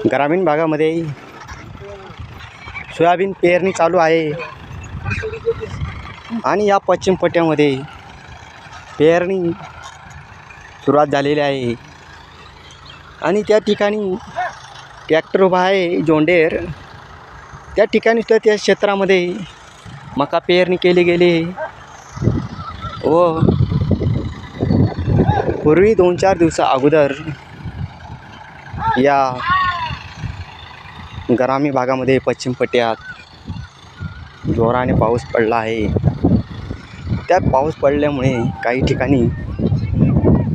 ग्रामीण भागामध्ये सोयाबीन पेरणी चालू आहे आणि या पश्चिम पट्ट्यामध्ये पेरणी सुरुवात झालेली आहे आणि त्या ठिकाणी ट्रॅक्टर उभा आहे जोंडेर. त्या ठिकाणी तर त्या क्षेत्रामध्ये मका पेरणी केली गेली व पूर्वी 2-4 दिवसा अगोदर या ग्रामीण भागामध्ये पश्चिम पट्ट्यात जोराने पाऊस पडला आहे. त्यात पाऊस पडल्यामुळे काही ठिकाणी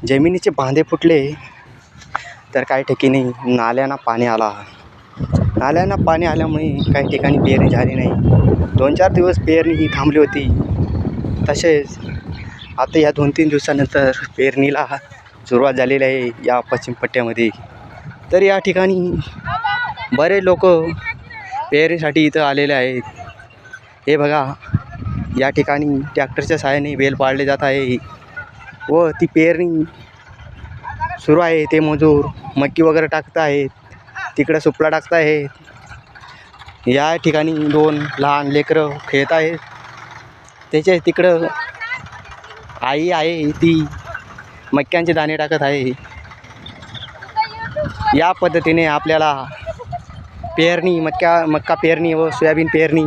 जमिनीचे बांधे फुटले, तर काही ठिकाणी नाल्यांना पाणी आला. नाल्यांना पाणी आल्यामुळे काही ठिकाणी पेरणी झाली नाही. 2-4 दिवस पेरणी ही थांबली होती. तसेच आता या 2-3 दिवसानंतर पेरणीला सुरुवात झालेली आहे या पश्चिम पट्ट्यामध्ये. तर या ठिकाणी बरेच लोक पेरणीसाठी इथं आलेले आहेत. हे बघा, या ठिकाणी ट्रॅक्टरच्या सहाय्याने वेल पाडले जात आहे व ती पेरणी सुरू आहे. ते मजूर मक्की वगैरे टाकत आहेत, तिकडं सुपला टाकत आहेत. या ठिकाणी 2 लहान लेकरं खेळत आहेत. त्याच्या तिकडं आई आहे, ती मक्क्यांचे दाणे टाकत आहे. या पद्धतीने आपल्याला पेरणी मक्का पेरणी व सोयाबीन पेरणी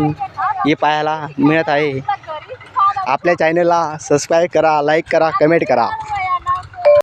हे पाहायला मिळत आहे. आपल्या चॅनलला सबस्क्राईब करा, लाईक करा, कमेंट करा.